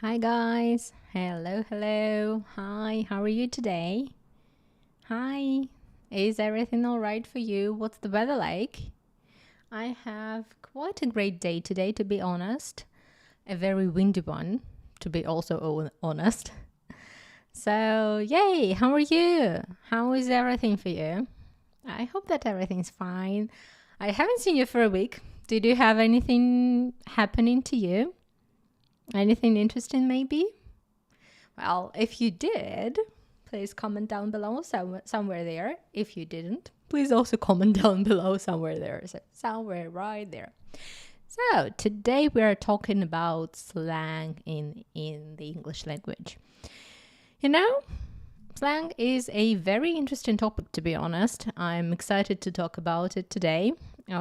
Hi guys, hello. Hi, how are you today? Hi, is everything all right for you? What's the weather like? I have quite a great day today, to be honest. A very windy one, to be also honest. So, yay, how are you? How is everything for you? I hope that everything's fine. I haven't seen you for a week. Did you have anything happening to you? Anything interesting, maybe? Well, if you did, please comment down below somewhere there. If you didn't, please also comment down below somewhere there. So somewhere right there. So today we are talking about slang in the English language. You know, slang is a very interesting topic, to be honest. I'm excited to talk about it today.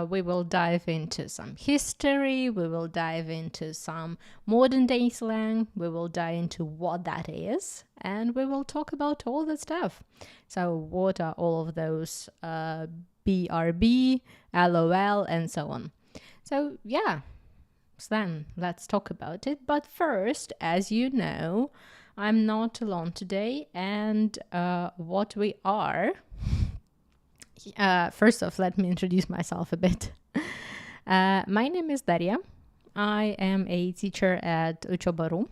We will dive into some history, we will dive into some modern day slang, we will dive into what that is, and we will talk about all that stuff. So, what are all of those BRB, LOL, and so on? So, yeah, slang, let's talk about it. But first, as you know, I'm not alone today, and what we are. First off, let me introduce myself a bit. My name is Daria. I am a teacher at Учёба.ру.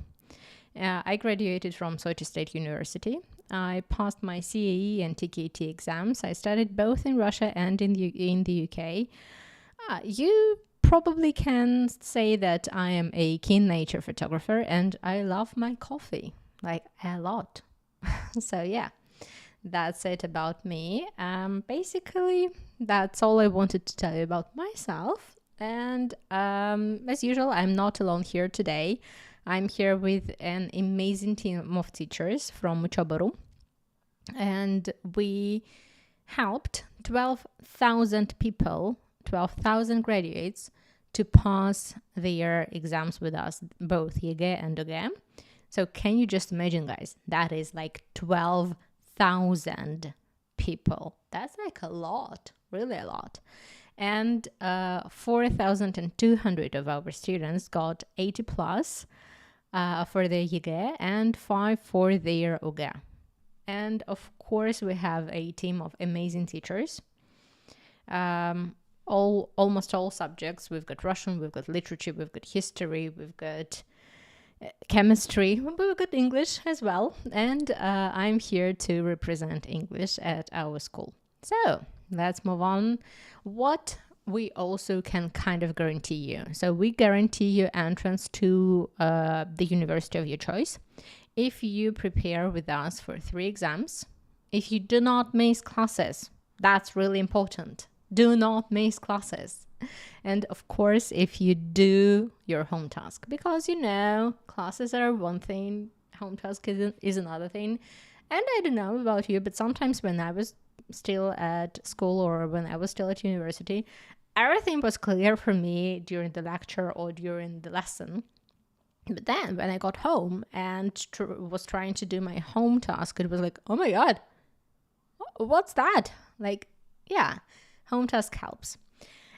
I graduated from Sochi State University. I passed my CAE and TKT exams. I studied both in Russia and in the UK. You probably can say that I am a keen nature photographer and I love my coffee, like a lot. So yeah. That's it about me. Basically, that's all I wanted to tell you about myself. And as usual, I'm not alone here today. I'm here with an amazing team of teachers from Учёба.ру. And we helped 12,000 people, 12,000 graduates, to pass their exams with us, both ЕГЭ and ОГЭ. So can you just imagine, guys? That is like 12,000 people. That's like a lot, really a lot. And 4,200 of our students got 80 plus for their ЕГЭ and 5 for their ОГЭ. And of course, we have a team of amazing teachers. Almost all subjects. We've got Russian, we've got literature, we've got history, we've got chemistry, we've got English as well, and I'm here to represent English at our school. So let's move on. What we also can kind of guarantee you. So we guarantee you entrance to the university of your choice if you prepare with us for 3 exams. If you do not miss classes, that's really important. Do not miss classes. And of course, if you do your home task, because classes are one thing, home task is another thing. And I don't know about you, but sometimes when I was still at school or when I was still at university, everything was clear for me during the lecture or during the lesson. But then when I got home and was trying to do my home task, it was like, oh my God, what's that? Like, yeah, home task helps.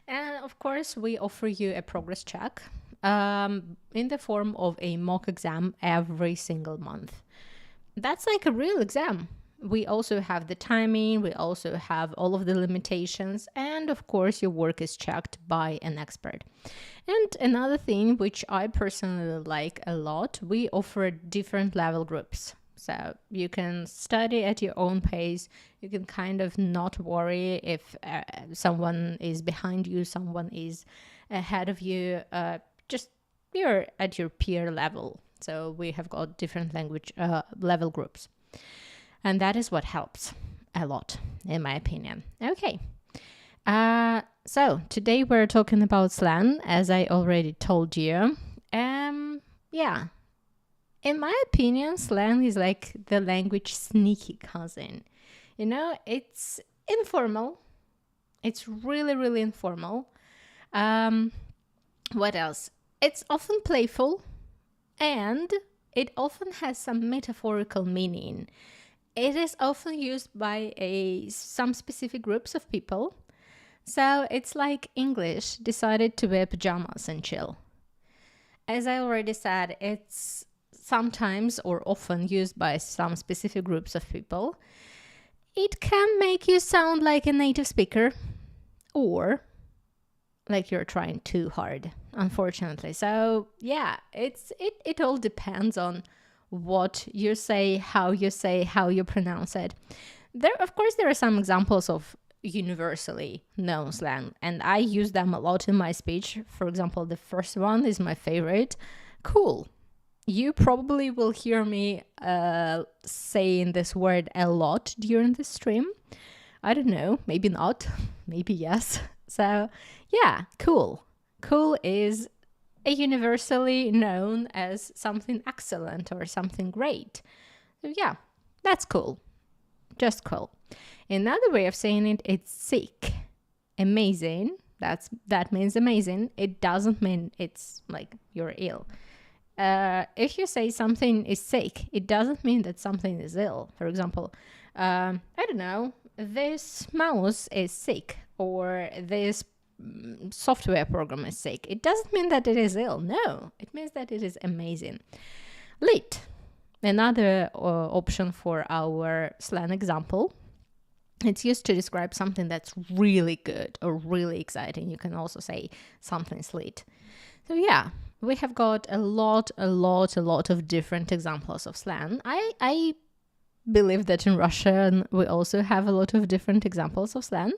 And of course, we offer you a progress check in the form of a mock exam every single month. That's like a real exam. We also have the timing, we also have all of the limitations, and of course, your work is checked by an expert. And another thing which I personally like a lot, we offer different level groups. So you can study at your own pace. You can kind of not worry if someone is behind you, someone is ahead of you. Just you're at your peer level. So we have got different language level groups. And that is what helps a lot, in my opinion. Okay. So today we're talking about slang, as I already told you. Yeah. In my opinion, slang is like the language sneaky cousin. It's informal. It's really, really informal. What else? It's often playful and it often has some metaphorical meaning. It is often used by some specific groups of people. So it's like English decided to wear pajamas and chill. As I already said, it's sometimes or often used by some specific groups of people, it can make you sound like a native speaker or like you're trying too hard, unfortunately. So yeah, it all depends on what you say, how you pronounce it. Of course, there are some examples of universally known slang, and I use them a lot in my speech. For example, the first one is my favorite, cool. You probably will hear me saying this word a lot during the stream. I don't know, maybe not, maybe yes. So yeah, cool. Cool is a universally known as something excellent or something great. So yeah, that's cool. Just cool. Another way of saying it, it's sick. Amazing. That means amazing. It doesn't mean it's like you're ill. If you say something is sick, it doesn't mean that something is ill. For example, I don't know, this mouse is sick, or this software program is sick. It doesn't mean that it is ill. No, it means that it is amazing. Lit. Another option for our slang example. It's used to describe something that's really good or really exciting. You can also say something's lit. So yeah, we have got a lot of different examples of slang. I believe that in Russian we also have a lot of different examples of slang,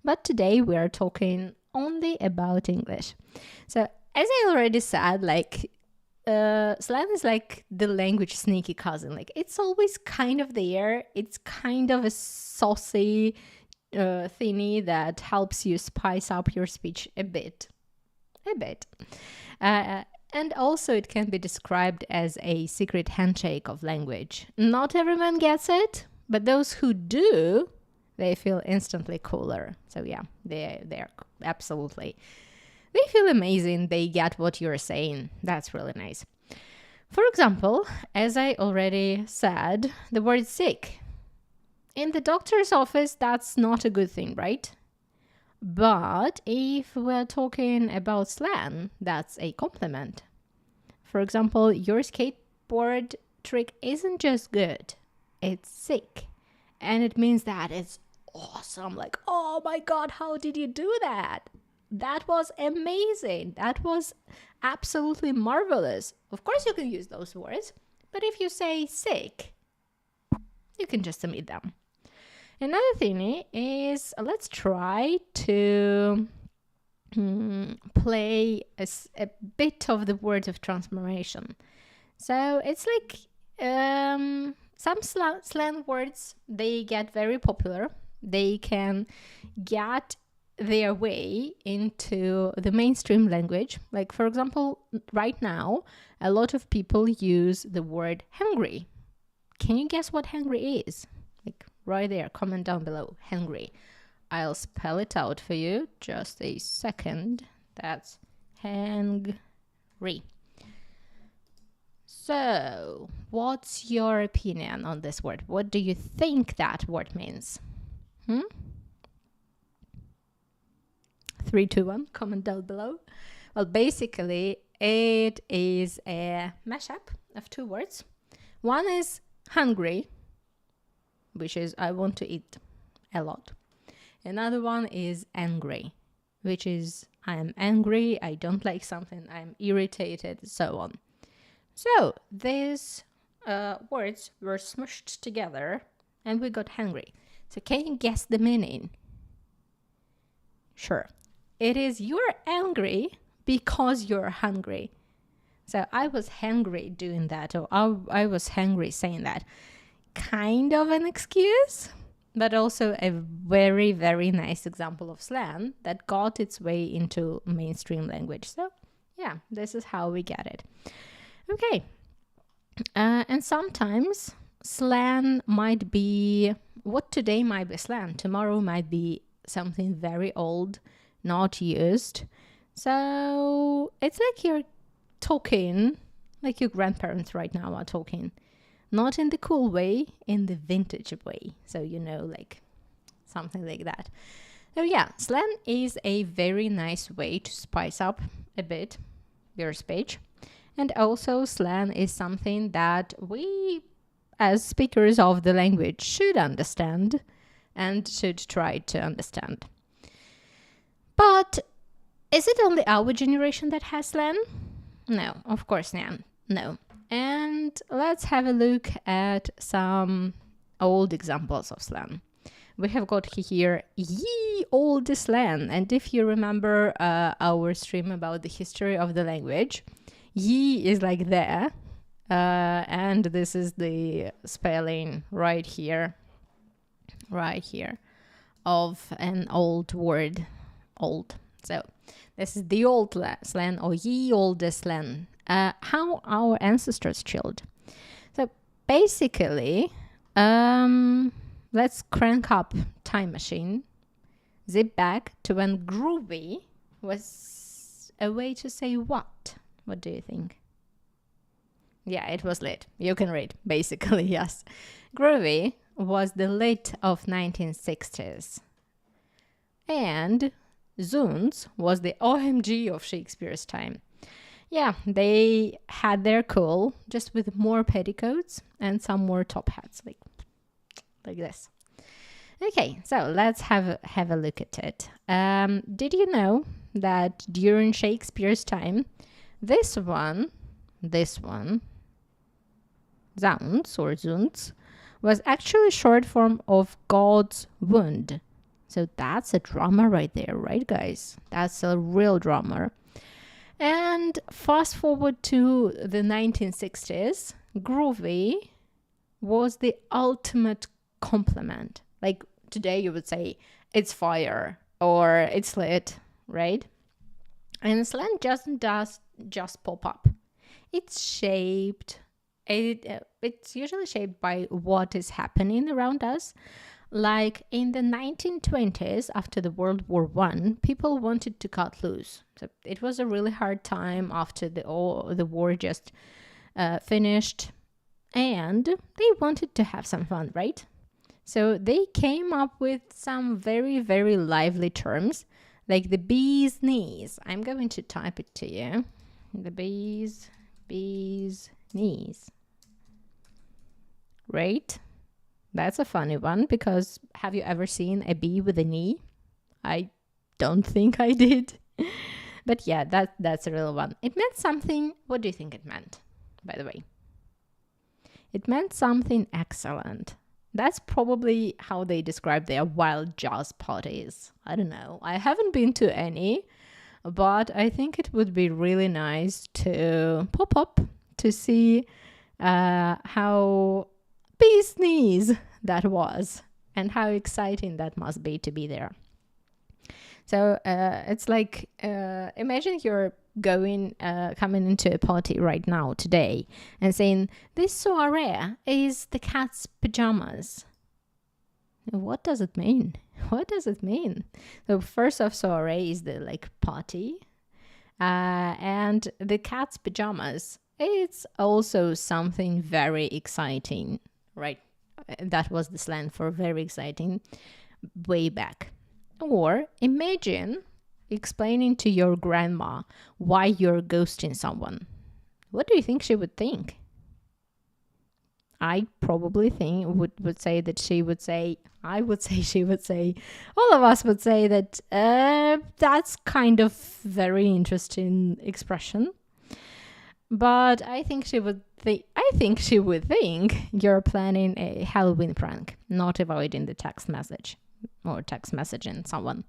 but today we are talking only about English. So as I already said, like slang is like the language sneaky cousin. Like it's always kind of there. It's kind of a saucy thingy that helps you spice up your speech a bit. And also it can be described as a secret handshake of language. Not everyone gets it, but those who do, they feel instantly cooler. So yeah, they're absolutely. They feel amazing. They get what you're saying. That's really nice. For example, as I already said, the word sick. In the doctor's office, that's not a good thing, right? But if we're talking about slang, that's a compliment. For example, your skateboard trick isn't just good, it's sick. And it means that it's awesome. Like, oh my God, how did you do that? That was amazing. That was absolutely marvelous. Of course, you can use those words, but if you say sick, you can just omit them. Another thing is, let's try to play a bit of the word of transformation. So it's like some slang words, they get very popular. They can get their way into the mainstream language. Like, for example, right now, a lot of people use the word hungry. Can you guess what hungry is? Like, right there, comment down below, hungry. I'll spell it out for you, just a second. That's hungry. So, what's your opinion on this word? What do you think that word means? 3, 2, 1, comment down below. Well, basically, it is a mashup of two words. One is hungry, which is I want to eat a lot. Another one is angry, which is I am angry, I don't like something, I'm irritated, so on. So these words were smushed together and we got hungry. So can you guess the meaning? Sure. It is you're angry because you're hungry. So I was hungry doing that, or I was hungry saying that. Kind of an excuse, but also a very, very nice example of slang that got its way into mainstream language. So yeah, this is how we get it. Okay. And sometimes slang might be, what today might be slang, tomorrow might be something very old, not used. So it's like you're talking, like your grandparents right now are talking. Not in the cool way, in the vintage way. So, you know, like something like that. So yeah, slang is a very nice way to spice up a bit your speech. And also slang is something that we, as speakers of the language, should understand and should try to understand. But is it only our generation that has slang? No, of course not. No. And let's have a look at some old examples of slang. We have got here ye olde slang. And if you remember our stream about the history of the language, ye is like there. And this is the spelling right here, of an old word, old. So this is the old slang or ye olde slang. How our ancestors chilled. So basically, let's crank up time machine, zip back to when groovy was a way to say what? What do you think? Yeah, it was lit. You can read, basically, yes. Groovy was the lit of 1960s. And Zoons was the OMG of Shakespeare's time. Yeah, they had their cool, just with more petticoats and some more top hats, like this. Okay, so let's have a look at it. Did you know that during Shakespeare's time, this one, Zounds or Zounds, was actually short form of God's wound. So that's a drama right there, right, guys? That's a real drama. And fast forward to the 1960s, groovy was the ultimate compliment. Like today you would say, it's fire or it's lit, right? And slang doesn't just pop up. It's shaped. It's usually shaped by what is happening around us. Like in the 1920s, after the World War I, people wanted to cut loose. So it was a really hard time after the war just finished. And they wanted to have some fun, right? So they came up with some very, very lively terms, like the bee's knees. I'm going to type it to you. The bee's knees. Right? That's a funny one, because have you ever seen a bee with a knee? I don't think I did. But yeah, that's a real one. It meant something. What do you think it meant, by the way? It meant something excellent. That's probably how they describe their wild jazz parties. I don't know. I haven't been to any, but I think it would be really nice to pop up to see how bee's knees that was and how exciting that must be to be there. So it's like, imagine you're coming into a party right now today and saying, this soiree is the cat's pajamas. What does it mean? What does it mean? So first off, soiree is the party, and the cat's pajamas, it's also something very exciting, right? That was the slang for very exciting way back. Or imagine explaining to your grandma why you're ghosting someone. What do you think she would think? I probably would say that she would say, I would say she would say, all of us would say that that's kind of very interesting expression. But I think she would think you're planning a Halloween prank, not avoiding the text message or text messaging someone.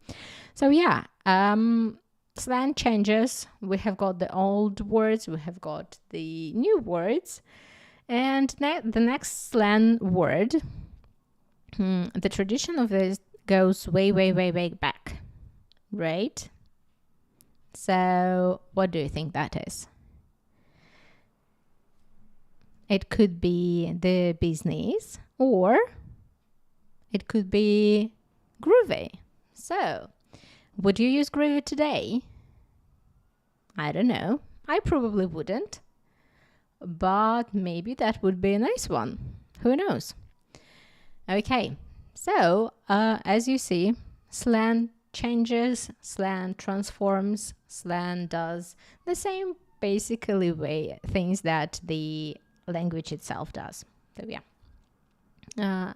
So yeah, slang changes. We have got the old words, we have got the new words, and the next slang word, the tradition of this goes way, way, way, way back, right? So what do you think that is? It could be the business, or it could be groovy. So, would you use groovy today? I don't know. I probably wouldn't. But maybe that would be a nice one. Who knows? Okay, so as you see, slang changes, slang transforms, slang does the same basically way things that the language itself does. So yeah.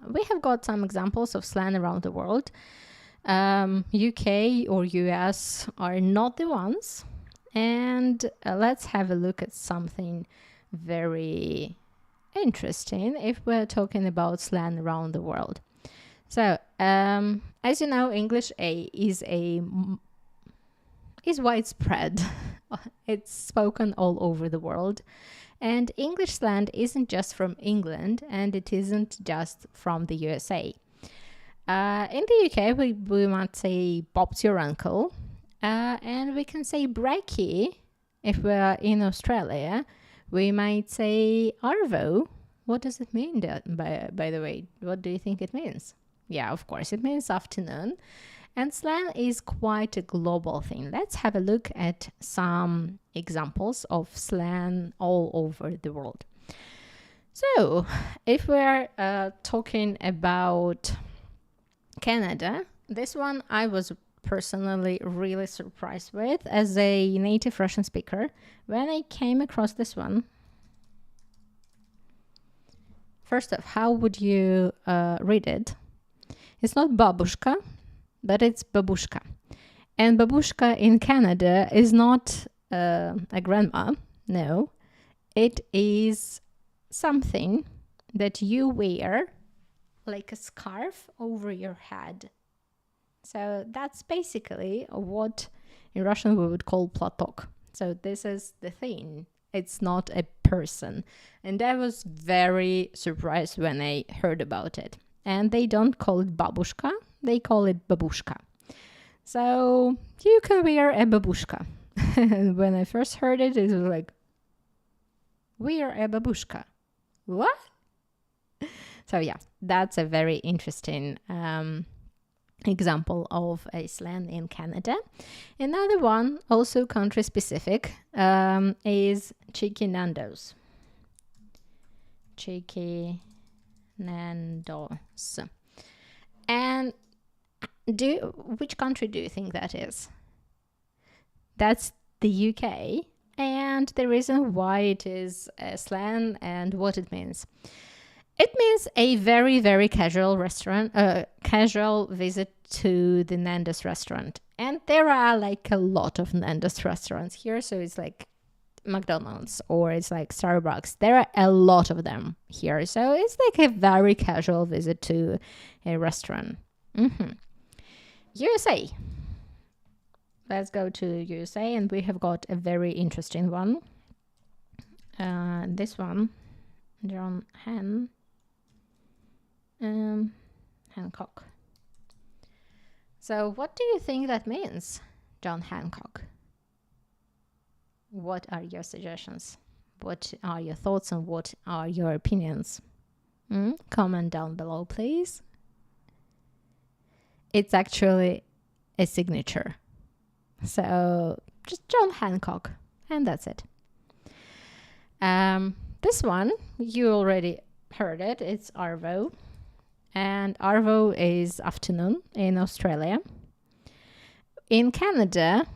We have got some examples of slang around the world. UK or US are not the ones. And let's have a look at something very interesting if we're talking about slang around the world. So, as you know, English is widespread. It's spoken all over the world. And English slang isn't just from England, and it isn't just from the USA. In the UK, we might say Bob's your uncle. And we can say brekkie. If we're in Australia, we might say arvo. What does it mean, by the way? What do you think it means? Yeah, of course, it means afternoon. And slang is quite a global thing. Let's have a look at some examples of slang all over the world. So, if we're talking about Canada, this one I was personally really surprised with as a native Russian speaker when I came across this one. First off, how would you read it? It's not babushka, but it's babushka. And babushka in Canada is not a grandma, no. It is something that you wear like a scarf over your head. So that's basically what in Russian we would call platok. So this is the thing. It's not a person. And I was very surprised when I heard about it. And they don't call it babushka, they call it babushka. So you can wear a babushka. And when I first heard it, it was like, wear a babushka. What? So yeah, that's a very interesting example of a slang in Canada. Another one, also country specific, is cheeky nandos. Cheeky nandos. And which country do you think that is? That's the UK. And the reason why it is a slang and what it means. It means a very, very casual casual visit to the Nando's restaurant. And there are like a lot of Nando's restaurants here. So it's like McDonald's or it's like Starbucks. There are a lot of them here. So it's like a very casual visit to a restaurant. USA. Let's go to USA and we have got a very interesting one. This one, John Hancock. So what do you think that means, John Hancock? What are your suggestions? What are your thoughts and what are your opinions? Comment down below, please. It's actually a signature. So just John Hancock, and that's it. This one, you already heard it. It's arvo. And arvo is afternoon in Australia. In Canada,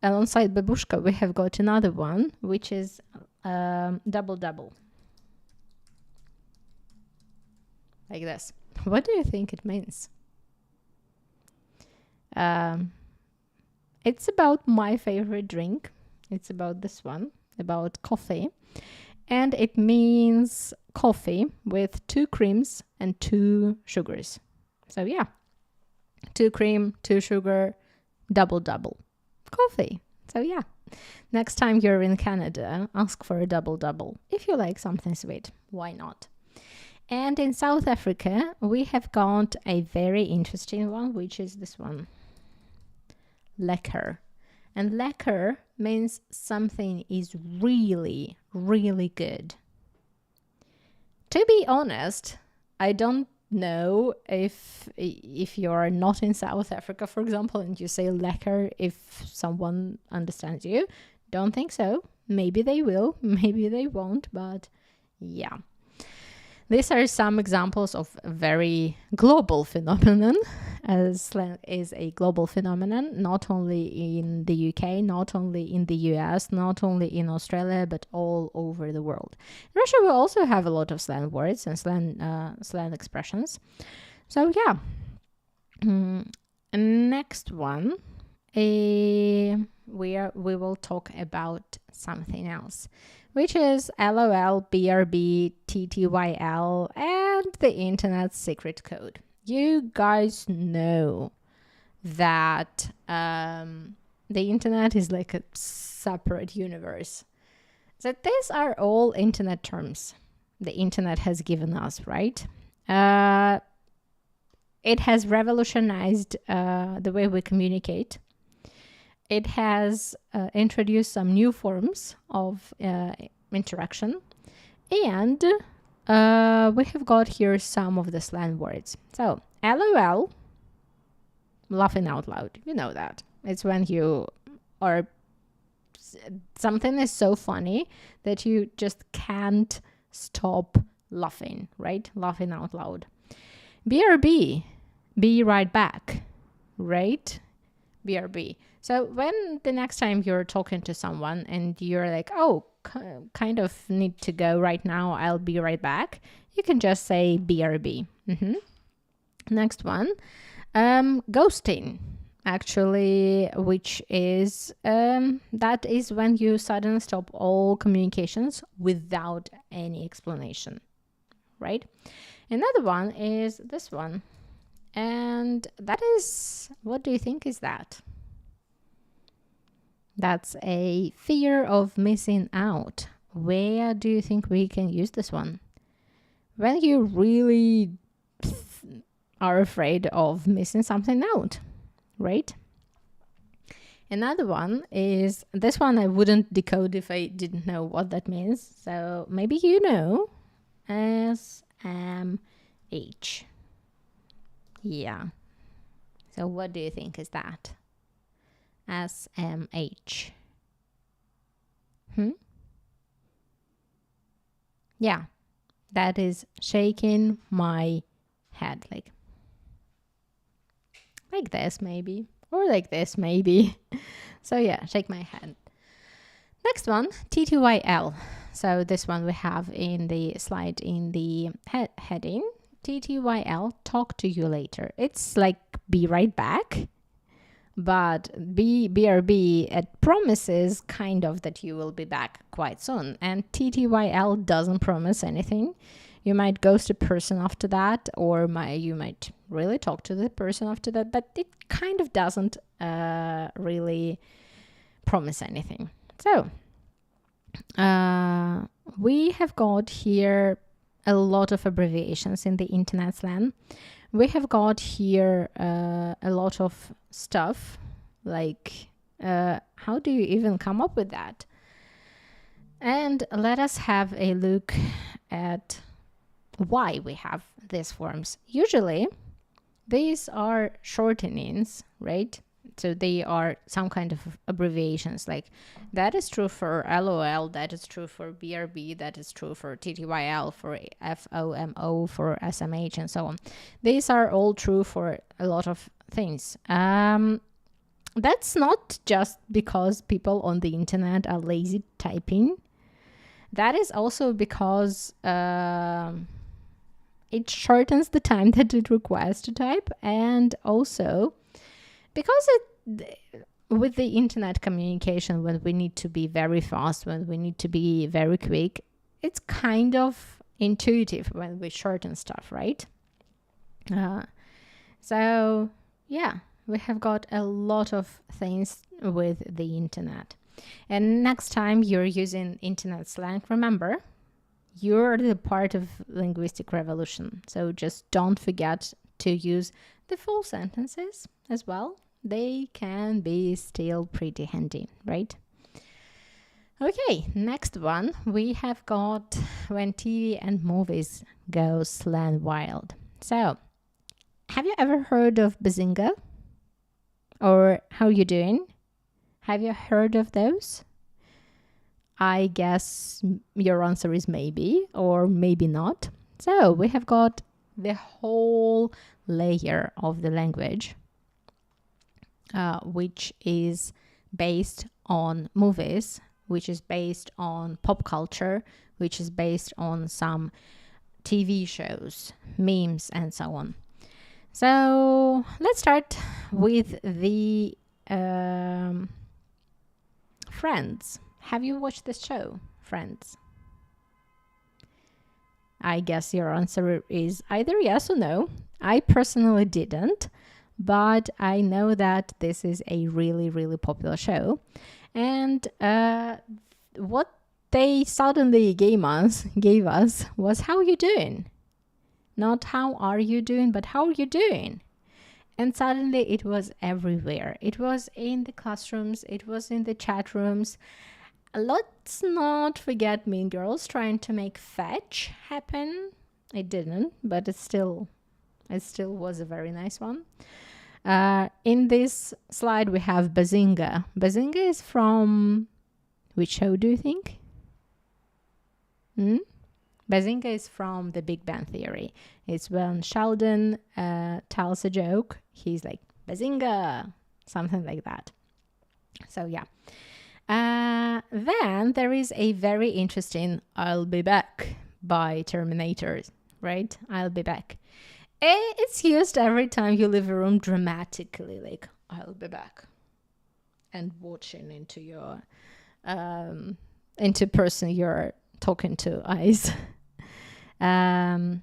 alongside babushka, we have got another one, which is double. Like this. What do you think it means? It's about my favorite drink. It's about this one, about coffee. And it means coffee with 2 creams and 2 sugars. So yeah, 2 cream, 2 sugar, double. Coffee. So yeah, next time you're in Canada, ask for a double. If you like something sweet, why not? And in South Africa, we have got a very interesting one, which is this one. Lekker. And lekker means something is really, really good. To be honest, I don't know if you're not in South Africa, for example, and you say lekker, if someone understands you. Don't think so. Maybe they will, maybe they won't, but yeah. These are some examples of a very global phenomenon, as slang is a global phenomenon, not only in the UK, not only in the US, not only in Australia, but all over the world. In Russia, we also have a lot of slang words and slang expressions. So yeah. Next one, we will talk about something else, which is LOL, BRB, TTYL, and the internet's secret code. You guys know that the internet is like a separate universe. So these are all internet terms the internet has given us, right? It has revolutionized the way we communicate. It has introduced some new forms of interaction. And we have got here some of the slang words. So, LOL, laughing out loud. You know that. It's when you are... something is so funny that you just can't stop laughing, right? Laughing out loud. BRB, be right back, right? BRB. So when the next time you're talking to someone and you're like, oh, kind of need to go right now, I'll be right back, you can just say BRB. Next one, ghosting, actually, which is, that is when you suddenly stop all communications without any explanation, right? Another one is this one. And that is, what do you think is that? That's a fear of missing out. Where do you think we can use this one? When you really are afraid of missing something out, right? Another one is, this one I wouldn't decode if I didn't know what that means. So maybe you know, SMH. Yeah. So what do you think is that? SMH. Yeah. That is shaking my head. Like this maybe. Or like this maybe. So yeah, shake my head. Next one, TTYL. So this one we have in the slide in the heading. TTYL, talk to you later. It's like be right back, but BRB, it promises kind of that you will be back quite soon. And TTYL doesn't promise anything. You might ghost a person after that, or you might really talk to the person after that, but it kind of doesn't really promise anything. So we have got here a lot of abbreviations in the internet slang. We have got here a lot of stuff, like how do you even come up with that? And let us have a look at why we have these forms. Usually, these are shortenings, right? So they are some kind of abbreviations, like that is true for LOL, that is true for BRB, that is true for TTYL, for FOMO, for SMH, and so on. These are all true for a lot of things. That's not just because people on the internet are lazy typing. That is also because it shortens the time that it requires to type, and also because with the internet communication, when we need to be very fast, when we need to be very quick, it's kind of intuitive when we shorten stuff, right? So yeah, we have got a lot of things with the internet. And next time you're using internet slang, remember, you're the part of linguistic revolution. So just don't forget to use the full sentences as well. They can be still pretty handy, right? Okay, next one. We have got when TV and movies go slang wild. So, have you ever heard of Bazinga? Or how you doing? Have you heard of those? I guess your answer is maybe or maybe not. So we have got the whole layer of the language, which is based on movies, which is based on pop culture, which is based on some TV shows, memes, and so on. So let's start with the Friends. Have you watched this show, Friends? I guess your answer is either yes or no. I personally didn't, but I know that this is a really, really popular show. And what they suddenly gave us was how you doing? Not how are you doing, but how are you doing? And suddenly it was everywhere. It was in the classrooms, it was in the chat rooms. Let's not forget Mean Girls trying to make fetch happen. It didn't, but it still was a very nice one. In this slide, we have Bazinga. Bazinga is from which show do you think? Bazinga is from The Big Bang Theory. It's when Sheldon tells a joke. He's like, Bazinga! Something like that. So yeah. Then there is a very interesting I'll be back by Terminator, right? I'll be back. It's used every time you leave a room dramatically, like, I'll be back. And watching into your, into person you're talking to eyes. And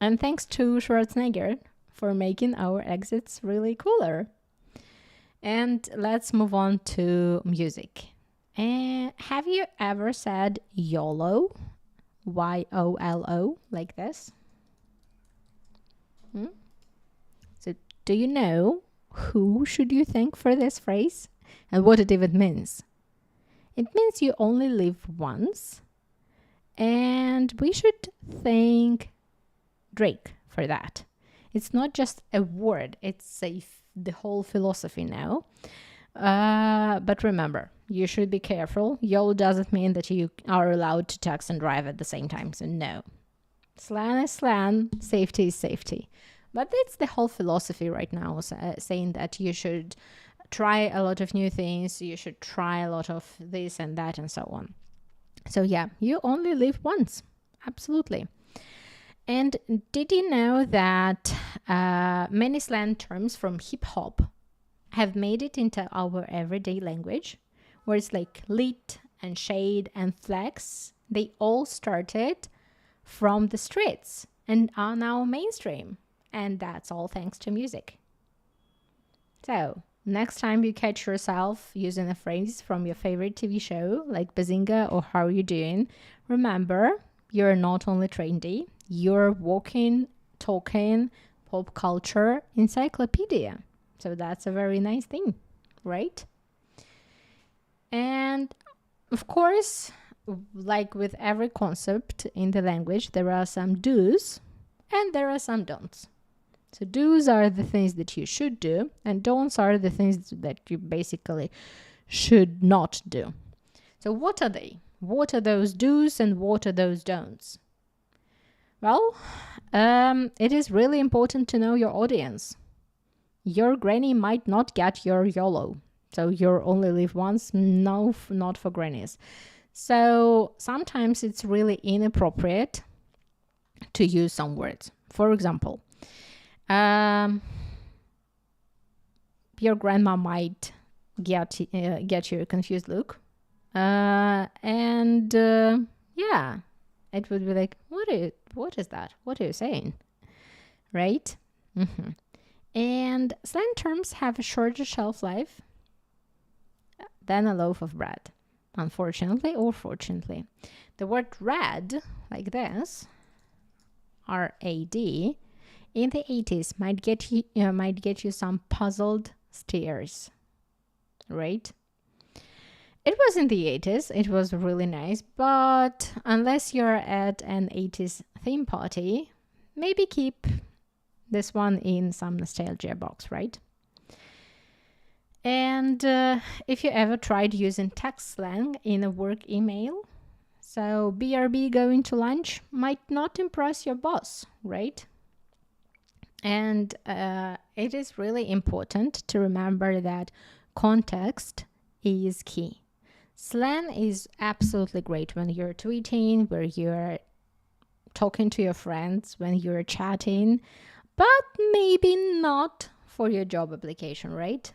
thanks to Schwarzenegger for making our exits really cooler. And let's move on to music. Have you ever said YOLO? YOLO, like this? So do you know who should you thank for this phrase and what it even means? It means you only live once, and we should thank Drake for that. It's not just a word, it's the whole philosophy now. But remember, you should be careful. YOLO doesn't mean that you are allowed to text and drive at the same time, so no. Slang is slang, safety is safety. But it's the whole philosophy right now, saying that you should try a lot of new things, you should try a lot of this and that and so on. So yeah, you only live once. Absolutely. And did you know that many slang terms from hip hop have made it into our everyday language? Words like lit and shade and flex, they all started from the streets and are now mainstream. And that's all thanks to music. So, next time you catch yourself using a phrase from your favorite TV show, like Bazinga or How Are You Doing, remember, you're not only trendy, you're walking, talking, pop culture encyclopedia. So that's a very nice thing, right? And of course, like with every concept in the language, there are some do's and there are some don'ts. So do's are the things that you should do, and don'ts are the things that you basically should not do. So what are they? What are those do's and what are those don'ts? Well, it is really important to know your audience. Your granny might not get your YOLO. So you only live once? No, not for grannies. So sometimes it's really inappropriate to use some words. For example, your grandma might get you a confused look. Yeah, it would be like, what is that? What are you saying? Right? Mm-hmm. And slang terms have a shorter shelf life than a loaf of bread, unfortunately or fortunately. The word red, like this, R-A-D, in the 80s might get you some puzzled stares, right? It was in the 80s, it was really nice, but unless you're at an 80s theme party, maybe keep this one in some nostalgia box, right? And if you ever tried using text slang in a work email, So BRB, going to lunch, might not impress your boss, right? And it is really important to remember that context is key. Slang is absolutely great when you're tweeting, where you're talking to your friends, when you're chatting, but maybe not for your job application, right?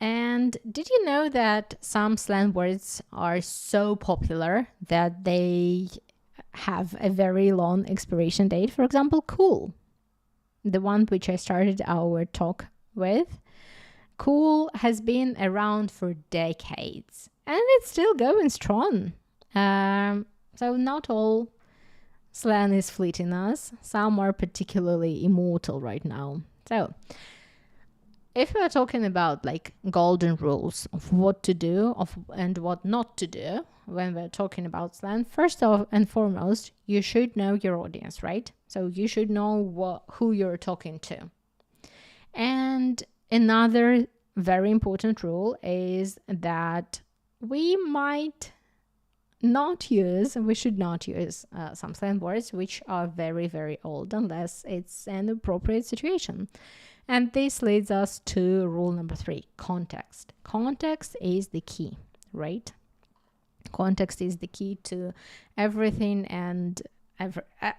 And did you know that some slang words are so popular that they have a very long expiration date? For example, cool, the one which I started our talk with. Cool has been around for decades and it's still going strong. So not all slang is fleeting us. Some are particularly immortal right now. So if we're talking about like golden rules of what to do and what not to do when we're talking about slang, first and foremost, you should know your audience, right? So you should know who you're talking to. And another very important rule is that we should not use some slang words which are very, very old unless it's an appropriate situation. And this leads us to rule number 3, context. Context is the key, right? Context is the key to everything and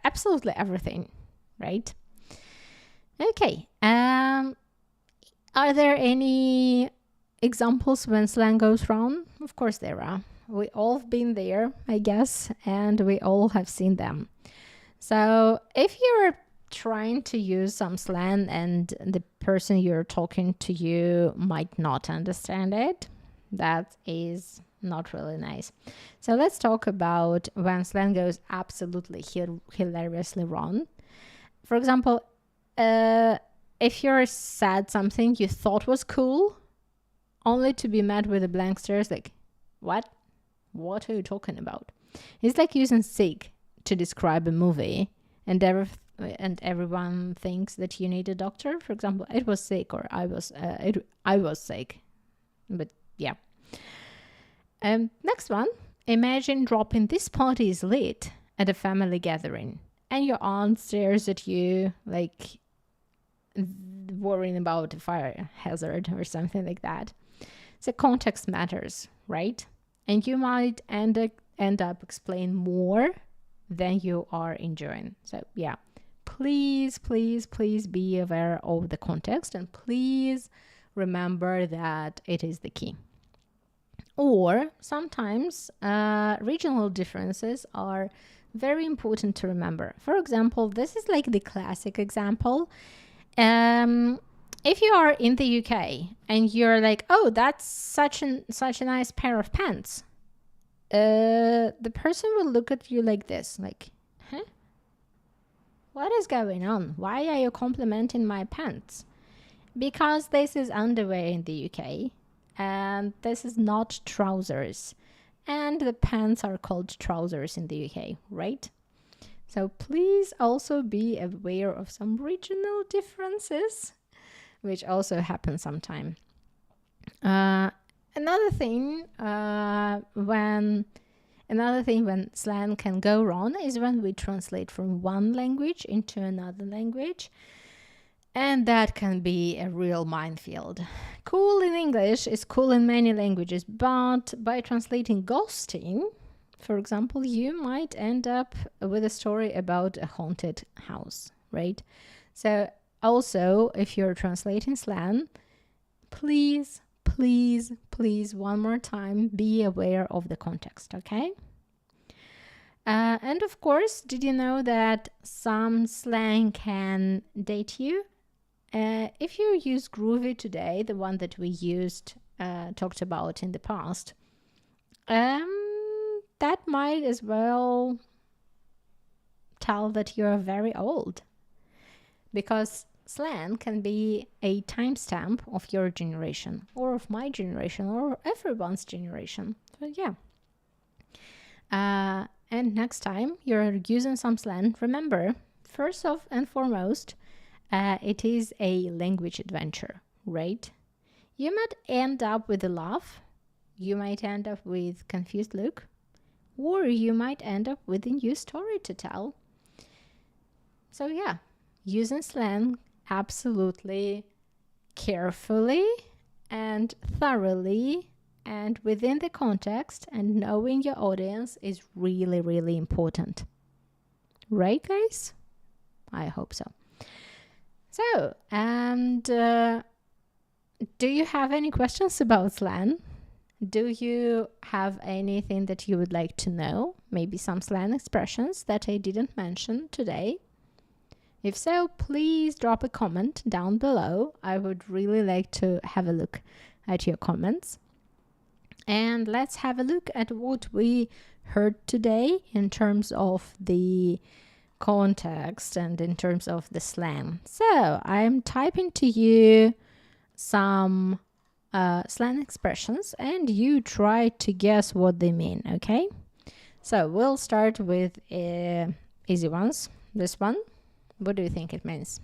absolutely everything, right? Okay. Are there any examples when slang goes wrong? Of course there are. We all have been there, I guess, and we all have seen them. So if you're trying to use some slang and the person you're talking to you might not understand it, that is not really nice. So let's talk about when slang goes absolutely hilariously wrong. For example, if you said something you thought was cool, only to be met with a blank stare, like, what? What are you talking about? It's like using sick to describe a movie and everyone thinks that you need a doctor. For example, it was sick, or I was sick. But yeah. Next one. Imagine dropping "this party is lit" at a family gathering and your aunt stares at you like worrying about a fire hazard or something like that. So context matters, right? And you might end up explaining more than you are enjoying. So yeah, please be aware of the context and please remember that it is the key. Or sometimes regional differences are very important to remember. For example, this is like the classic example. If you are in the UK and you're like, oh, that's such a nice pair of pants, the person will look at you like this, like, huh? What is going on? Why are you complimenting my pants? Because this is underwear in the UK and this is not trousers. And the pants are called trousers in the UK, right? So please also be aware of some regional differences, which also happen sometime. Another thing when slang can go wrong is when we translate from one language into another language. And that can be a real minefield. Cool in English is cool in many languages, but by translating ghosting, for example, you might end up with a story about a haunted house, right? So also, if you're translating slang, please, one more time, be aware of the context, okay? And of course, did you know that some slang can date you? If you use groovy today, the one that we talked about in the past, that might as well tell that you're very old, because slang can be a timestamp of your generation or of my generation or everyone's generation. So yeah. And next time you're using some slang, remember, first and foremost, it is a language adventure, right? You might end up with a laugh. You might end up with confused look. or you might end up with a new story to tell. So yeah, using slang absolutely carefully and thoroughly and within the context and knowing your audience is really, really important. Right, guys? I hope so. So, and do you have any questions about slang? Do you have anything that you would like to know? Maybe some slang expressions that I didn't mention today? If so, please drop a comment down below. I would really like to have a look at your comments. And let's have a look at what we heard today in terms of the context and in terms of the slang. So I'm typing to you some slang expressions and you try to guess what they mean, okay? So we'll start with easy ones. This one, what do you think it means?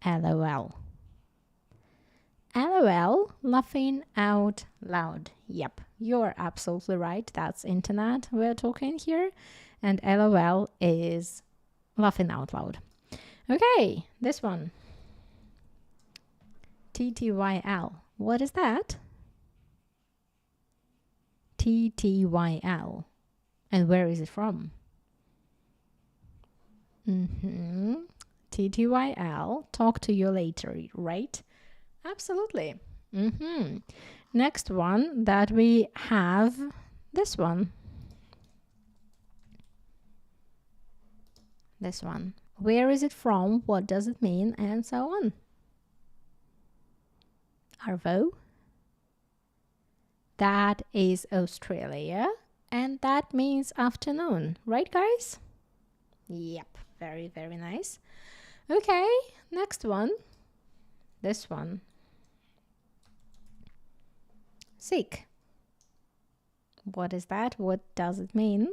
LOL. LOL, laughing out loud. Yep, you're absolutely right. That's internet we're talking here. And LOL is laughing out loud. Okay, this one. TTYL. What is that? TTYL. And where is it from? TTYL. Talk to you later, right? Absolutely. Next one that we have, this one. This one. Where is it from? What does it mean? And so on. Arvo. That is Australia. And that means afternoon. Right, guys? Yep. Very, very nice. Okay. Next one. This one. Sick. What is that? What does it mean?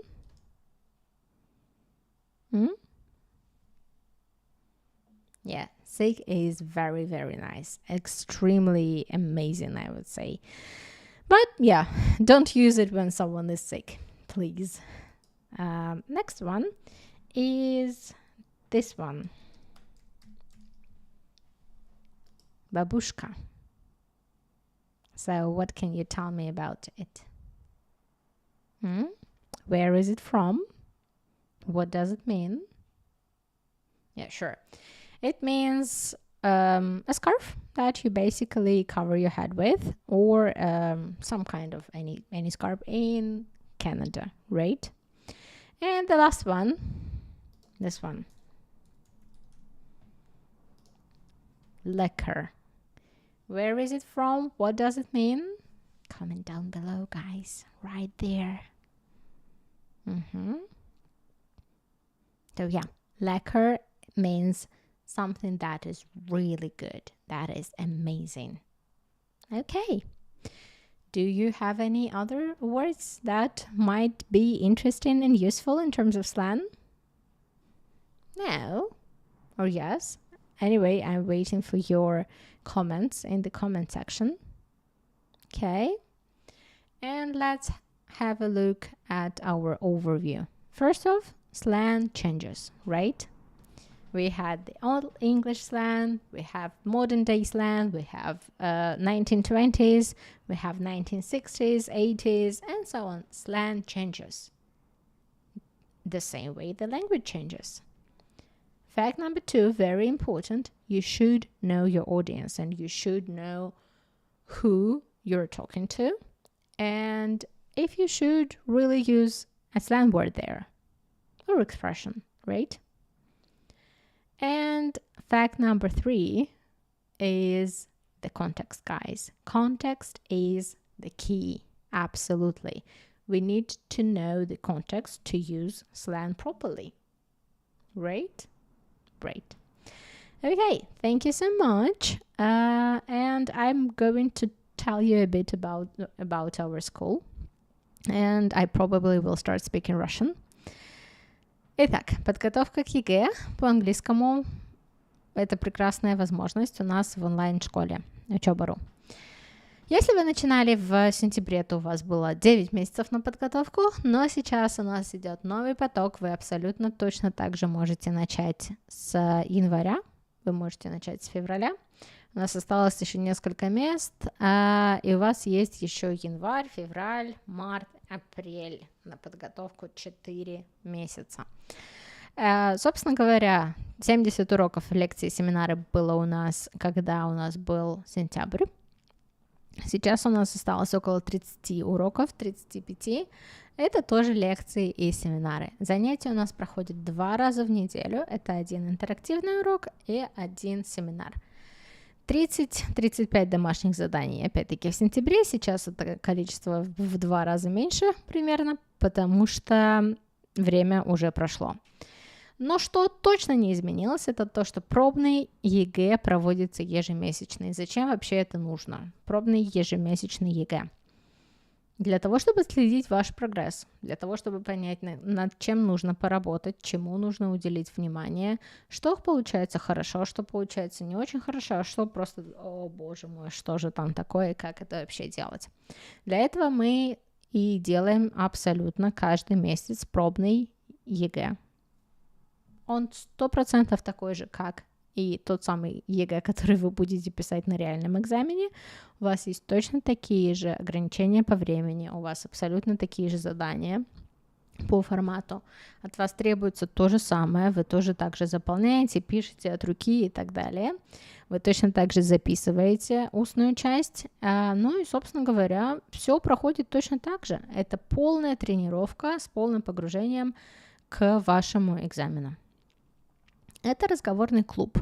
Yeah, sick is very, very nice. Extremely amazing, I would say. But yeah, don't use it when someone is sick, please. Next one is this one. Babushka. So what can you tell me about it? Where is it from? What does it mean? Yeah, sure. It means a scarf that you basically cover your head with, or some kind of any scarf in Canada, right? And the last one, this one. Lekker. Where is it from? What does it mean? Comment down below, guys. Right there. So yeah, lekker means something that is really good, that is amazing. Okay. Do you have any other words that might be interesting and useful in terms of slang? No? Or yes? Anyway, I'm waiting for your comments in the comment section. Okay. And let's have a look at our overview. First off, slang changes, right? We had the old English slang, we have modern day slang, we have 1920s, we have 1960s, 80s, and so on. Slang changes. The same way the language changes. Fact number 2, very important, you should know your audience and you should know who you're talking to. And if you should really use a slang word there or expression, right? And fact number 3 is the context, guys. Context is the key. Absolutely. We need to know the context to use slang properly. Right? Great. Okay, thank you so much. And I'm going to tell you a bit about our school. And I probably will start speaking Russian. Итак, подготовка к ЕГЭ по английскому – это прекрасная возможность у нас в онлайн-школе Учёба.ру. Если вы начинали в сентябре, то у вас было 9 месяцев на подготовку, но сейчас у нас идет новый поток, вы абсолютно точно так же можете начать с января, вы можете начать с февраля. У нас осталось еще несколько мест, и у вас есть еще январь, февраль, март, апрель на подготовку 4 месяца. Собственно говоря, 70 уроков лекций и семинары было у нас, когда у нас был сентябрь. Сейчас у нас осталось около 30 уроков, 35. Это тоже лекции и семинары. Занятия у нас проходят 2 раза в неделю. Это один интерактивный урок и один семинар. 30-35 домашних заданий, опять-таки, в сентябре. Сейчас это количество в 2 раза меньше примерно, потому что время уже прошло. Но что точно не изменилось, это то, что пробный ЕГЭ проводится ежемесячно. И зачем вообще это нужно? Пробный ежемесячный ЕГЭ. Для того, чтобы следить ваш прогресс, для того, чтобы понять, над чем нужно поработать, чему нужно уделить внимание, что получается хорошо, что получается не очень хорошо, а что просто, о боже мой, что же там такое, как это вообще делать. Для этого мы и делаем абсолютно каждый месяц пробный ЕГЭ. Он 100% такой же, как и тот самый ЕГЭ, который вы будете писать на реальном экзамене. У вас есть точно такие же ограничения по времени, у вас абсолютно такие же задания по формату. От вас требуется то же самое, вы тоже так же заполняете, пишете от руки и так далее. Вы точно так же записываете устную часть. Ну и, собственно говоря, все проходит точно так же. Это полная тренировка с полным погружением к вашему экзамену. Это разговорный клуб.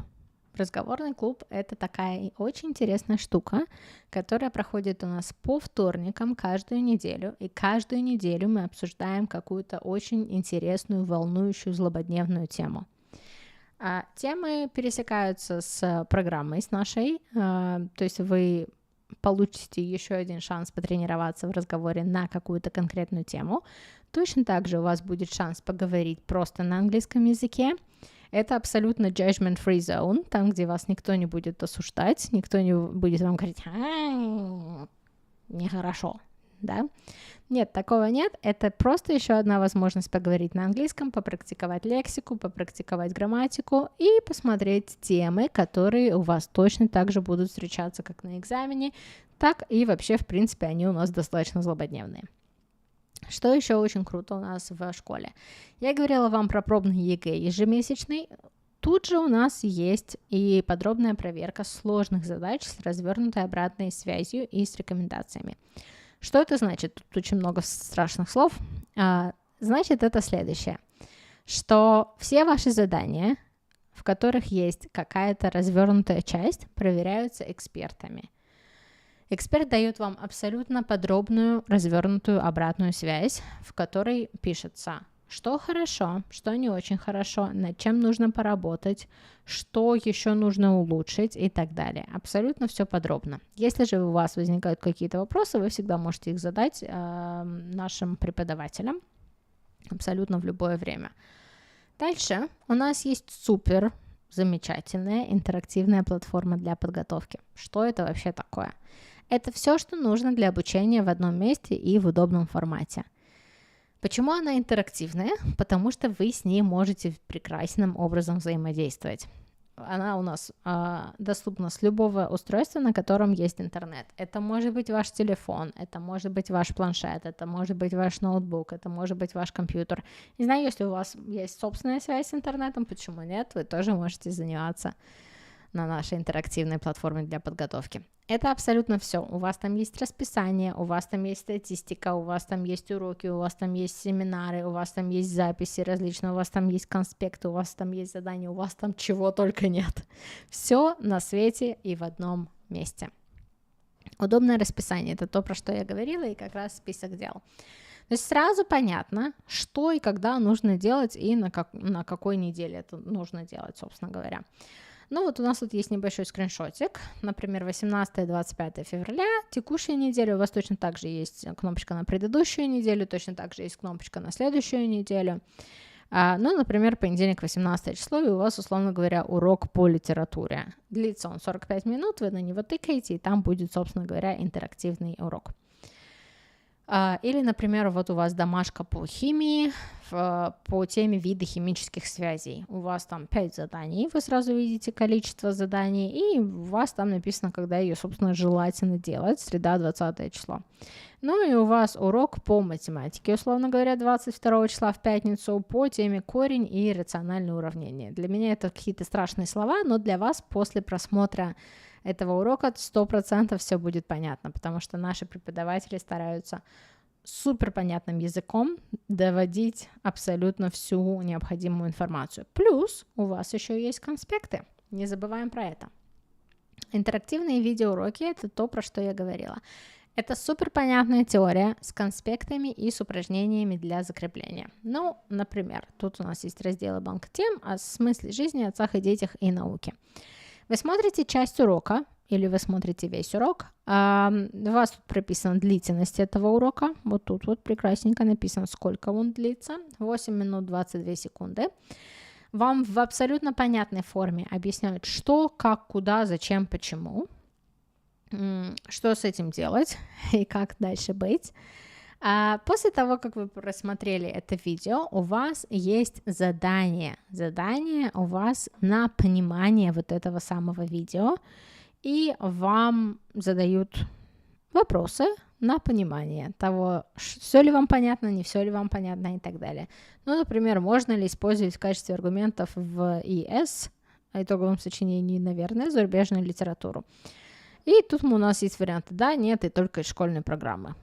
Разговорный клуб – это такая очень интересная штука, которая проходит у нас по вторникам каждую неделю, и каждую неделю мы обсуждаем какую-то очень интересную, волнующую, злободневную тему. Темы пересекаются с программой, с нашей, то есть вы получите еще один шанс потренироваться в разговоре на какую-то конкретную тему. Точно так же у вас будет шанс поговорить просто на английском языке. Это абсолютно judgment-free zone, там, где вас никто не будет осуждать, никто не будет вам говорить нехорошо, да? Нет, такого нет. Это просто еще одна возможность поговорить на английском, попрактиковать лексику, попрактиковать грамматику и посмотреть темы, которые у вас точно так же будут встречаться как на экзамене, так и вообще, в принципе, они у нас достаточно злободневные. Что еще очень круто у нас в школе? Я говорила вам про пробный ЕГЭ ежемесячный. Тут же у нас есть и подробная проверка сложных задач с развернутой обратной связью и с рекомендациями. Что это значит? Тут очень много страшных слов. Значит, это следующее, что все ваши задания, в которых есть какая-то развернутая часть, проверяются экспертами. Эксперт дает вам абсолютно подробную, развернутую обратную связь, в которой пишется, что хорошо, что не очень хорошо, над чем нужно поработать, что еще нужно улучшить и так далее. Абсолютно все подробно. Если же у вас возникают какие-то вопросы, вы всегда можете их задать нашим преподавателям абсолютно в любое время. Дальше у нас есть супер замечательная интерактивная платформа для подготовки. Что это вообще такое? Это все, что нужно для обучения в одном месте и в удобном формате. Почему она интерактивная? Потому что вы с ней можете прекрасным образом взаимодействовать. Она у нас доступна с любого устройства, на котором есть интернет. Это может быть ваш телефон, это может быть ваш планшет, это может быть ваш ноутбук, это может быть ваш компьютер. Не знаю, если у вас есть собственная связь с интернетом, почему нет, вы тоже можете заниматься на нашей интерактивной платформе для подготовки. Это абсолютно все. У вас там есть расписание, у вас там есть статистика, у вас там есть уроки, у вас там есть семинары, у вас там есть записи различные, у вас там есть конспекты, у вас там есть задания, у вас там чего только нет. Все на свете и в одном месте. Удобное расписание – это то, про что я говорила, и как раз список дел. То есть сразу понятно, что и когда нужно делать, и на какой неделе это нужно делать, собственно говоря. Ну вот у нас тут есть небольшой скриншотик, например, 18-25 февраля, текущая неделя, у вас точно так же есть кнопочка на предыдущую неделю, точно так же есть кнопочка на следующую неделю. Ну, например, понедельник, 18 число, и у вас, условно говоря, урок по литературе. Длится он 45 минут, вы на него тыкаете, и там будет, собственно говоря, интерактивный урок. Или, например, вот у вас домашка по химии, по теме виды химических связей. У вас там 5 заданий, вы сразу видите количество заданий, и у вас там написано, когда ее, собственно, желательно делать, среда, 20 число. Ну и у вас урок по математике, условно говоря, 22 числа в пятницу по теме корень и рациональные уравнения. Для меня это какие-то страшные слова, но для вас после просмотра этого урока 100% все будет понятно, потому что наши преподаватели стараются супер понятным языком доводить абсолютно всю необходимую информацию. Плюс у вас еще есть конспекты, не забываем про это. Интерактивные видеоуроки — это то, про что я говорила. Это супер понятная теория с конспектами и с упражнениями для закрепления. Ну, например, тут у нас есть разделы банка тем о смысле жизни, отцах и детях и науке. Вы смотрите часть урока, или вы смотрите весь урок, у вас тут прописана длительность этого урока, вот тут вот прекрасненько написано, сколько он длится, 8 минут 22 секунды. Вам в абсолютно понятной форме объясняют, что, как, куда, зачем, почему, что с этим делать и как дальше быть. После того, как вы просмотрели это видео, у вас есть задание. Задание у вас на понимание вот этого самого видео, и вам задают вопросы на понимание того, все ли вам понятно, не все ли вам понятно и так далее. Ну, например, можно ли использовать в качестве аргументов в ИС, итоговом сочинении, наверное, зарубежную литературу. И тут у нас есть варианты да, нет и только из школьной программы.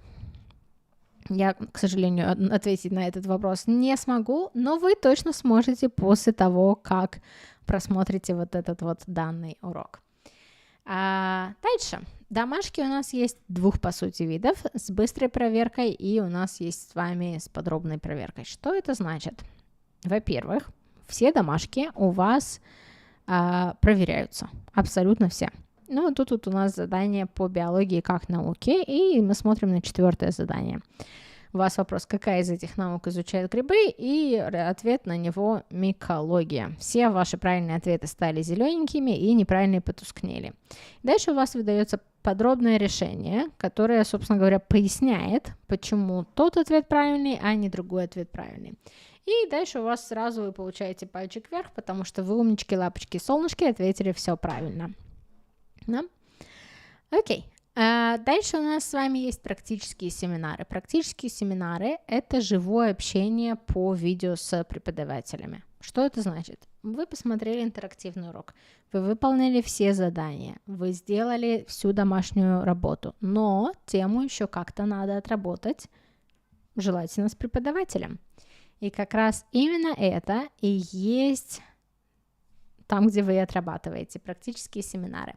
Я, к сожалению, ответить на этот вопрос не смогу, но вы точно сможете после того, как просмотрите вот этот вот данный урок. Дальше. Домашки у нас есть двух, по сути, видов, с быстрой проверкой, и у нас есть с вами с подробной проверкой. Что это значит? Во-первых, все домашки у вас проверяются, абсолютно все. Ну, тут вот у нас задание по биологии как науке, и мы смотрим на 4 задание. У вас вопрос, какая из этих наук изучает грибы, и ответ на него — микология. Все ваши правильные ответы стали зелененькими, и неправильные потускнели. Дальше у вас выдается подробное решение, которое, собственно говоря, поясняет, почему тот ответ правильный, а не другой ответ правильный. И дальше у вас сразу вы получаете пальчик вверх, потому что вы умнички, лапочки, солнышки, ответили все правильно. Да? Окей. Дальше у нас с вами есть практические семинары. Практические семинары — это живое общение по видео с преподавателями. Что это значит? Вы посмотрели интерактивный урок, вы выполнили все задания, вы сделали всю домашнюю работу, но тему еще как-то надо отработать, желательно с преподавателем. И как раз именно это и есть там, где вы отрабатываете практические семинары.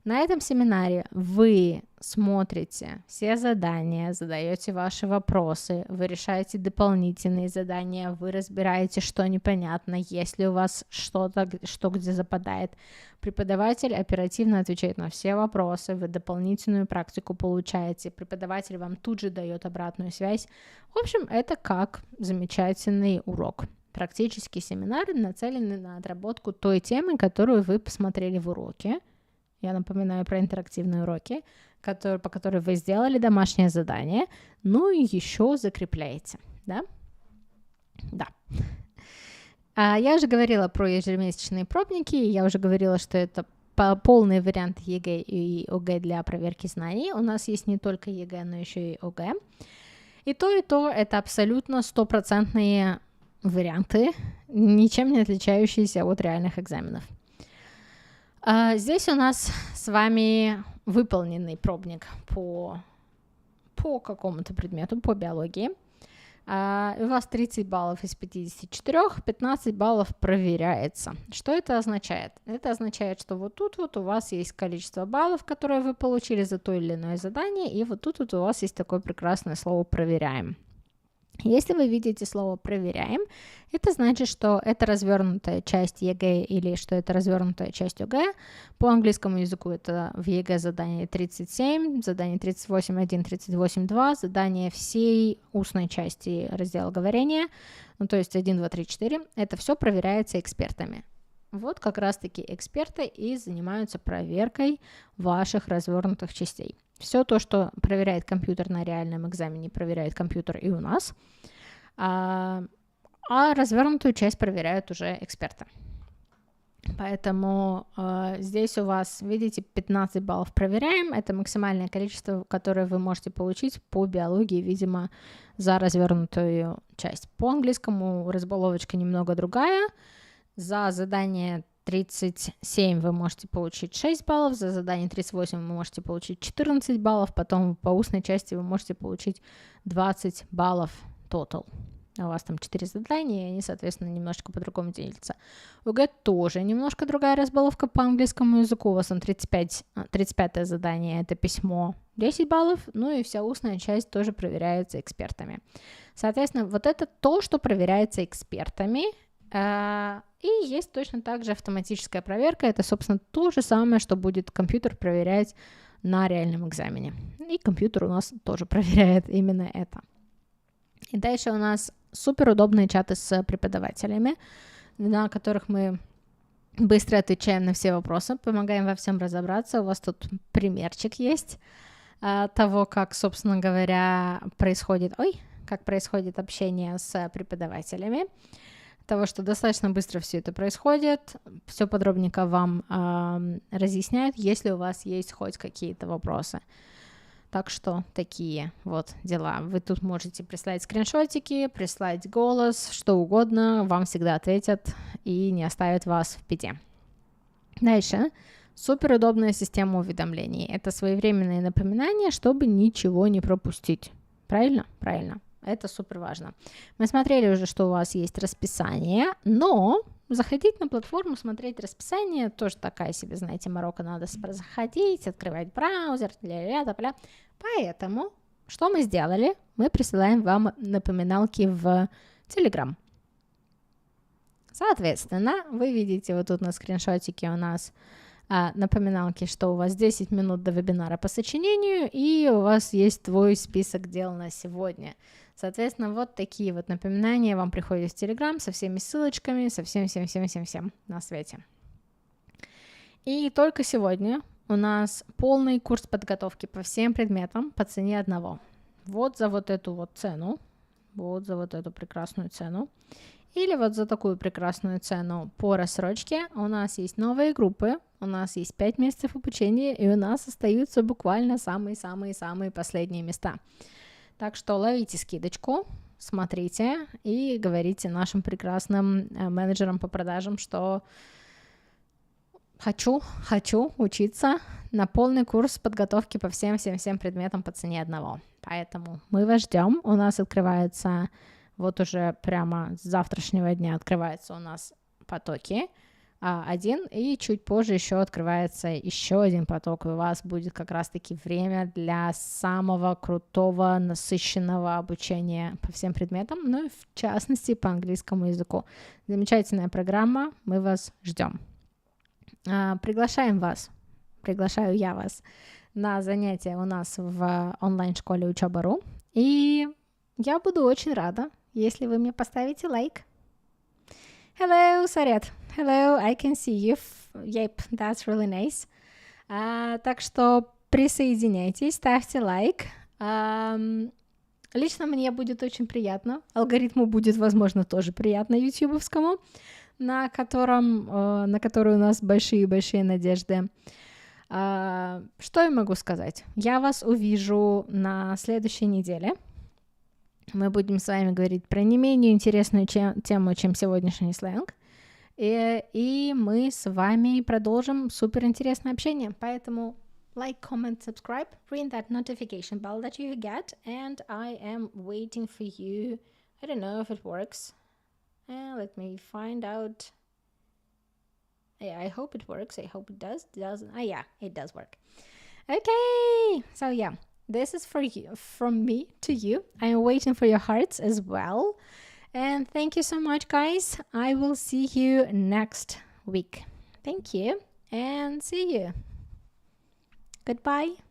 На этом семинаре вы смотрите все задания, задаете ваши вопросы, вы решаете дополнительные задания, вы разбираете, что непонятно, есть ли у вас что-то, что где западает. Преподаватель оперативно отвечает на все вопросы, вы дополнительную практику получаете, преподаватель вам тут же дает обратную связь. В общем, это как замечательный урок. Практические семинары нацелены на отработку той темы, которую вы посмотрели в уроке. Я напоминаю про интерактивные уроки, по которым вы сделали домашнее задание, ну и еще закрепляете, да? Да. Я уже говорила про ежемесячные пробники, я уже говорила, что это полный вариант ЕГЭ и ОГЭ для проверки знаний. У нас есть не только ЕГЭ, но еще и ОГЭ. И то это абсолютно 100% варианты, ничем не отличающиеся от реальных экзаменов. Здесь у нас с вами выполненный пробник по какому-то предмету, по биологии. У вас 30 баллов из 54, 15 баллов проверяется. Что это означает? Это означает, что вот тут вот у вас есть количество баллов, которые вы получили за то или иное задание, и вот тут вот у вас есть такое прекрасное слово «проверяем». Если вы видите слово «проверяем», это значит, что это развернутая часть ЕГЭ или что это развернутая часть ОГЭ. По английскому языку это в ЕГЭ задание 37, задание 38.1, 38.2, задание всей устной части раздела говорения, ну то есть 1, 2, 3, 4. Это все проверяется экспертами. Вот как раз-таки эксперты и занимаются проверкой ваших развернутых частей. Все то, что проверяет компьютер на реальном экзамене, проверяет компьютер и у нас, а развернутую часть проверяют уже эксперты. Поэтому здесь у вас, видите, 15 баллов проверяем. Это максимальное количество, которое вы можете получить по биологии, видимо, за развернутую часть. По английскому разбаловочка немного другая. За задание 37 вы можете получить 6 баллов, за задание 38 вы можете получить 14 баллов, потом по устной части вы можете получить 20 баллов total. У вас там 4 задания, и они, соответственно, немножечко по-другому делятся. У ЕГЭ тоже немножко другая разбаловка по английскому языку. У вас там 35-е задание, это письмо, 10 баллов, ну и вся устная часть тоже проверяется экспертами. Соответственно, вот это то, что проверяется экспертами. И есть точно так же автоматическая проверка. Это, собственно, то же самое, что будет компьютер проверять на реальном экзамене. И компьютер у нас тоже проверяет именно это. И дальше у нас супер удобные чаты с преподавателями, на которых мы быстро отвечаем на все вопросы, помогаем во всем разобраться. У вас тут примерчик есть того, как, собственно говоря, происходит общение с преподавателями. Того, что достаточно быстро все это происходит, все подробненько вам разъясняют, если у вас есть хоть какие-то вопросы. Так что такие вот дела. Вы тут можете прислать скриншотики, прислать голос, что угодно, вам всегда ответят и не оставят вас в беде. Дальше. Суперудобная система уведомлений. Это своевременные напоминания, чтобы ничего не пропустить. Правильно? Правильно. Это супер важно. Мы смотрели уже, что у вас есть расписание, но заходить на платформу, смотреть расписание, тоже такая себе, знаете, морока, надо заходить, открывать браузер, ля-ля-ля-ля. Поэтому, что мы сделали? Мы присылаем вам напоминалки в Telegram. Соответственно, вы видите вот тут на скриншотике у нас напоминалки, что у вас 10 минут до вебинара по сочинению, и у вас есть твой список дел на сегодня. Соответственно, вот такие вот напоминания вам приходят в Telegram со всеми ссылочками, со всем на свете. И только сегодня у нас полный курс подготовки по всем предметам по цене одного. Вот за вот эту вот цену, вот за вот эту прекрасную цену, или вот за такую прекрасную цену по рассрочке у нас есть новые группы, у нас есть 5 месяцев обучения, и у нас остаются буквально самые-самые-самые последние места. Так что ловите скидочку, смотрите и говорите нашим прекрасным менеджерам по продажам, что хочу учиться на полный курс подготовки по всем предметам по цене одного. Поэтому мы вас ждем. У нас открывается, вот уже прямо с завтрашнего дня открывается у нас потоки. Один, и чуть позже еще открывается еще один поток, и у вас будет как раз-таки время для самого крутого, насыщенного обучения по всем предметам, ну и в частности по английскому языку. Замечательная программа, мы вас ждем. Приглашаю я вас на занятия у нас в онлайн-школе Учёба.ру, и я буду очень рада, если вы мне поставите лайк. Hello, Sarет. Hello, I can see you. Yep, that's really nice. Так что присоединяйтесь, ставьте лайк. Лично мне будет очень приятно. Алгоритму будет, возможно, тоже приятно ютубовскому, на который у нас большие-большие надежды. Что я могу сказать? Я вас увижу на следующей неделе. Мы будем с вами говорить про не менее интересную тему, чем сегодняшний сленг. И мы с вами продолжим суперинтересное общение. Поэтому like, comment, subscribe, ring that notification bell that you get, and I am waiting for you. I don't know if it works. Let me find out. Yeah, I hope it works. I hope it does. Yeah, it does work. Okay, so yeah. This is for you, from me to you. I am waiting for your hearts as well. And thank you so much, guys. I will see you next week. Thank you and see you. Goodbye.